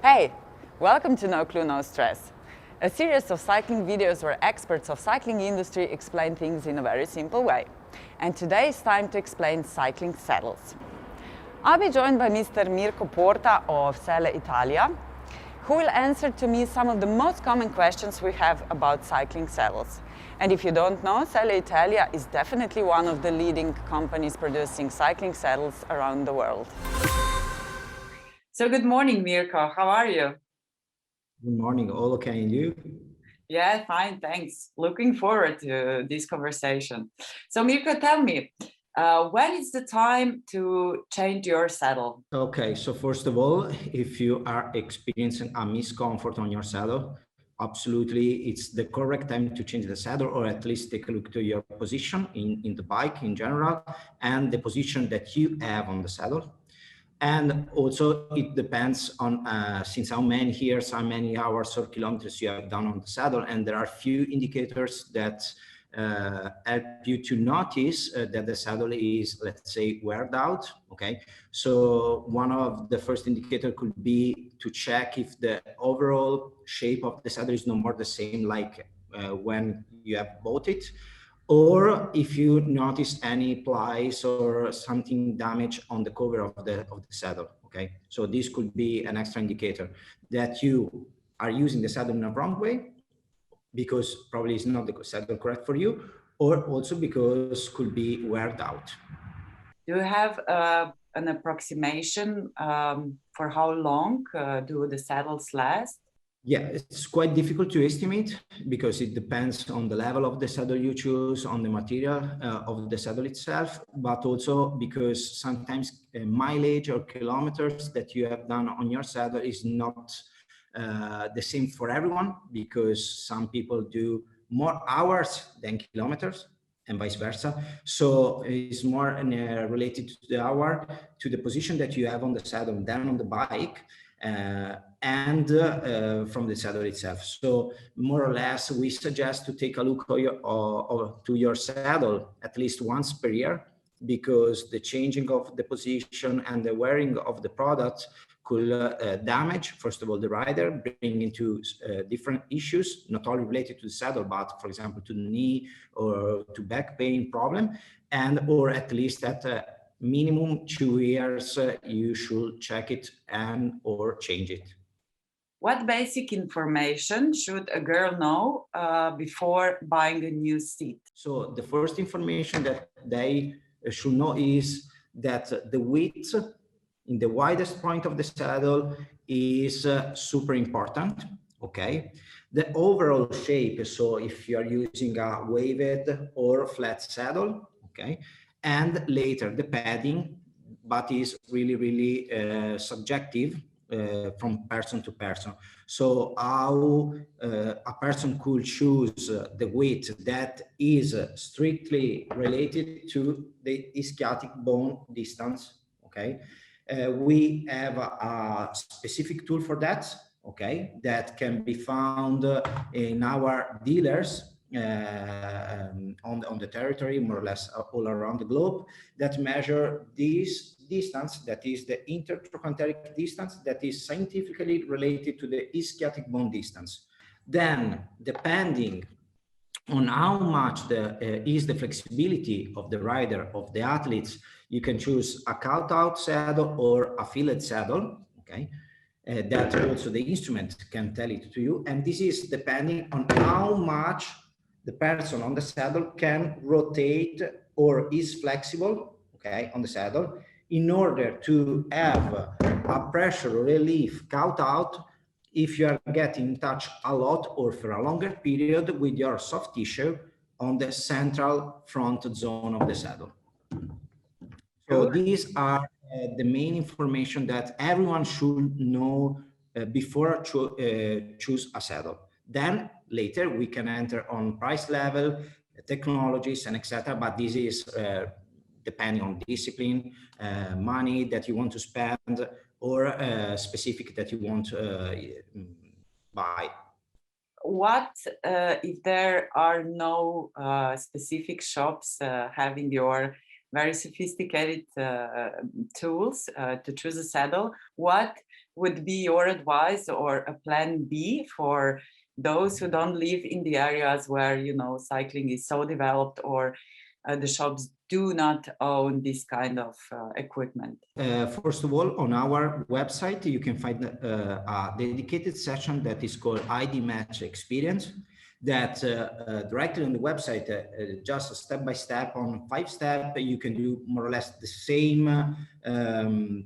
Hey, welcome to No Clue, No Stress, a series of cycling videos where experts of cycling industry explain things in a very simple way. And today it's time to explain cycling saddles. I'll be joined by Mr. Mirko Porta of Selle, Italia, who will answer to me some of the most common questions we have about cycling saddles. And if you don't know, Selle Italia is definitely one of the leading companies producing cycling saddles around the world. So good morning, Mirko. How are you? Good morning, all okay, and you? Yeah, fine, thanks. Looking forward to this conversation. So Mirko, tell me, when is the time to change your saddle? Okay, so first of all, if you are experiencing a miscomfort on your saddle, absolutely it's the correct time to change the saddle, or at least take a look to your position in the bike in general and the position that you have on the saddle. And also it depends on since how many years, how many hours or kilometers you have done on the saddle. And there are few indicators that help you to notice that the saddle is, let's say, weared out. Okay, so one of the first indicator could be to check if the overall shape of the saddle is no more the same like when you have bought it, or if you notice any plies or something damage on the cover of the saddle. Okay, so this could be an extra indicator that you are using the saddle in a wrong way, because probably it's not the saddle correct for you, or also because could be weared out. Do you have an approximation for how long do the saddles last? Yeah, it's quite difficult to estimate because it depends on the level of the saddle you choose, on the material of the saddle itself, but also because sometimes mileage or kilometers that you have done on your saddle is not the same for everyone, because some people do more hours than kilometers and vice versa. So it's more related to the hour, to the position that you have on the saddle than on the bike. And from the saddle itself. So more or less, we suggest to take a look to your saddle at least once per year, because the changing of the position and the wearing of the product could damage, first of all, the rider, bring into different issues, not only related to the saddle, but for example, to the knee or to back pain problem, and or at least at minimum 2 years, you should check it and or change it. What basic information should a girl know before buying a new seat? So the first information that they should know is that the width in the widest point of the saddle is super important. Okay, the overall shape, so if you are using a waved or flat saddle, okay, and later the padding, but is really subjective from person to person. So how a person could choose the weight that is strictly related to the ischiatic bone distance. Okay, we have a specific tool for that. Okay, that can be found in our dealers on the territory, more or less all around the globe, that measure this distance, that is the intertrochanteric distance, that is scientifically related to the ischiatic bone distance. Then, depending on how much is the flexibility of the rider, of the athletes, you can choose a cutout saddle or a fillet saddle. Okay, that also the instrument can tell it to you, and this is depending on how much the person on the saddle can rotate or is flexible, okay, on the saddle, in order to have a pressure relief cutout if you are getting in touch a lot or for a longer period with your soft tissue on the central front zone of the saddle. So these are the main information that everyone should know before choose a saddle. Then later we can enter on price level, technologies, and etc. But this is depending on discipline, money that you want to spend, or specific that you want to buy. What if there are no specific shops having your very sophisticated tools to choose a saddle? What would be your advice or a plan B for those who don't live in the areas where, you know, cycling is so developed, or the shops do not own this kind of equipment? First of all, on our website, you can find a dedicated section that is called ID Match Experience, that directly on the website, just step by step, on 5 steps, you can do more or less the same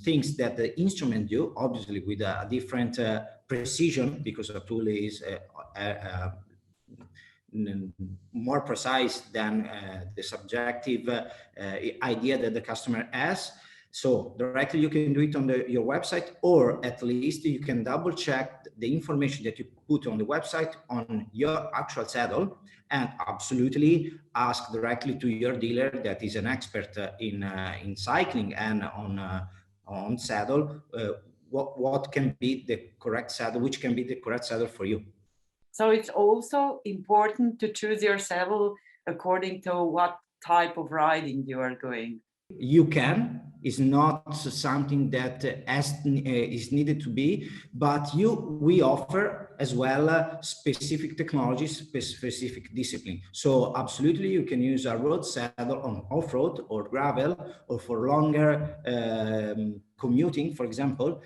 things that the instrument do, obviously with a different precision, because the tool is more precise than the subjective idea that the customer has. So directly you can do it on your website, or at least you can double check the information that you put on the website on your actual saddle, and absolutely ask directly to your dealer that is an expert in cycling and on saddle, what can be the correct saddle, which can be the correct saddle for you. So it's also important to choose your saddle according to what type of riding you are going. You can, it's not something that is needed to be, but we offer as well specific technologies, specific discipline. So absolutely you can use a road saddle on off-road or gravel, or for longer commuting, for example,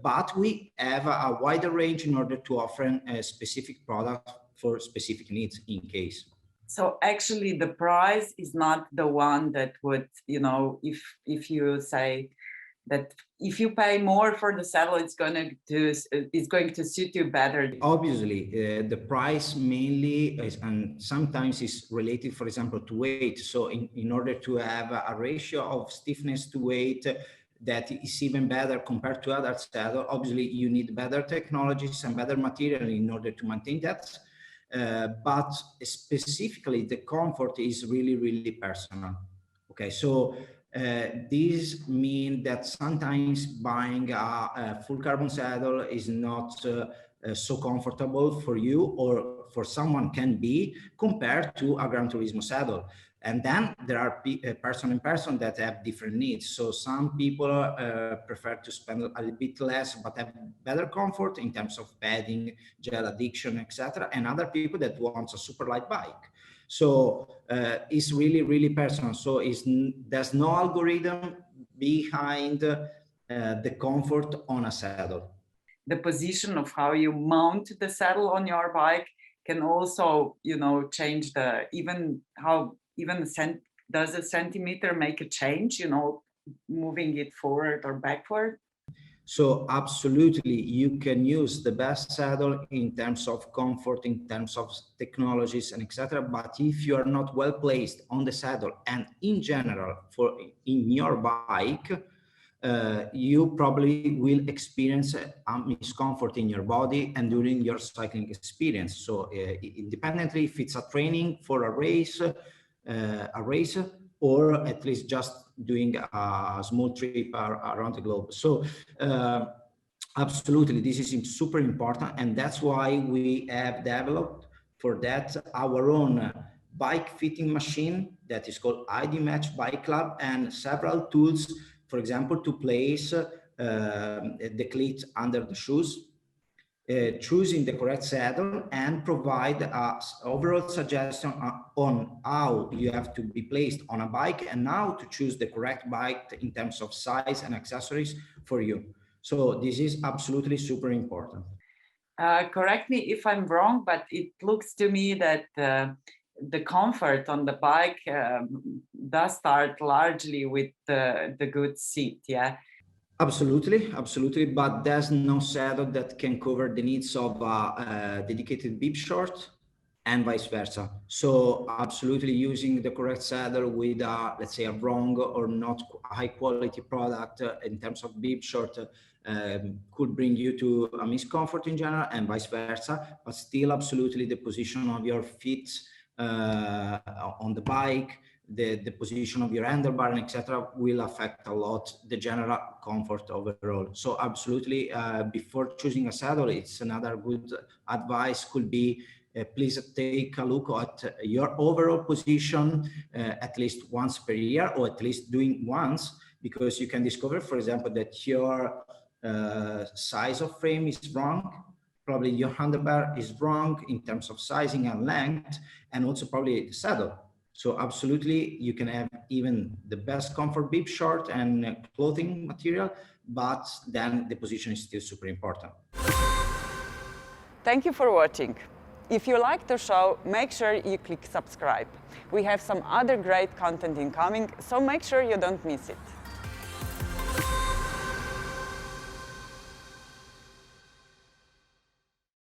but we have a wider range in order to offer a specific product for specific needs in case. So actually the price is not the one that would, you know, if you say that if you pay more for the saddle, it's going to suit you better. Obviously, the price mainly is, and sometimes is related, for example, to weight. So in order to have a ratio of stiffness to weight that is even better compared to other saddles, obviously you need better technologies and better material in order to maintain that. But specifically the comfort is really, really personal. Okay, so this means that sometimes buying a full carbon saddle is not so comfortable for you, or for someone can be, compared to a Gran Turismo saddle. And then there are person in person that have different needs. So some people prefer to spend a little bit less, but have better comfort in terms of padding, gel addiction, etc. And other people that want a super light bike. So it's really, really personal. So there's no algorithm behind the comfort on a saddle. The position of how you mount the saddle on your bike can also, you know, change does a centimeter make a change, you know, moving it forward or backward? So absolutely, you can use the best saddle in terms of comfort, in terms of technologies and etc. But if you are not well placed on the saddle and in general in your bike, you probably will experience a discomfort in your body and during your cycling experience. So independently if it's a training for a race, or at least just doing a small trip around the globe. So absolutely, this is super important, and that's why we have developed for that our own bike fitting machine that is called ID Match Bike Club, and several tools, for example, to place the cleats under the shoes, choosing the correct saddle, and provide an overall suggestion on how you have to be placed on a bike and how to choose the correct bike in terms of size and accessories for you. So this is absolutely super important. Correct me if I'm wrong, but it looks to me that the comfort on the bike does start largely with the good seat, yeah? Absolutely, absolutely, but there's no saddle that can cover the needs of a dedicated bib short and vice versa. So absolutely using the correct saddle with let's say a wrong or not high quality product in terms of bib short could bring you to a miscomfort in general, and vice versa, but still absolutely the position of your feet on the bike, the position of your handlebar, and etc. will affect a lot the general comfort overall. So absolutely, before choosing a saddle, it's another good advice could be please take a look at your overall position at least once per year, or at least doing once, because you can discover, for example, that your size of frame is wrong. Probably your handlebar is wrong in terms of sizing and length, and also probably the saddle. So absolutely, you can have even the best comfort bib short and clothing material, but then the position is still super important. Thank you for watching. If you liked the show, make sure you click subscribe. We have some other great content incoming, so make sure you don't miss it.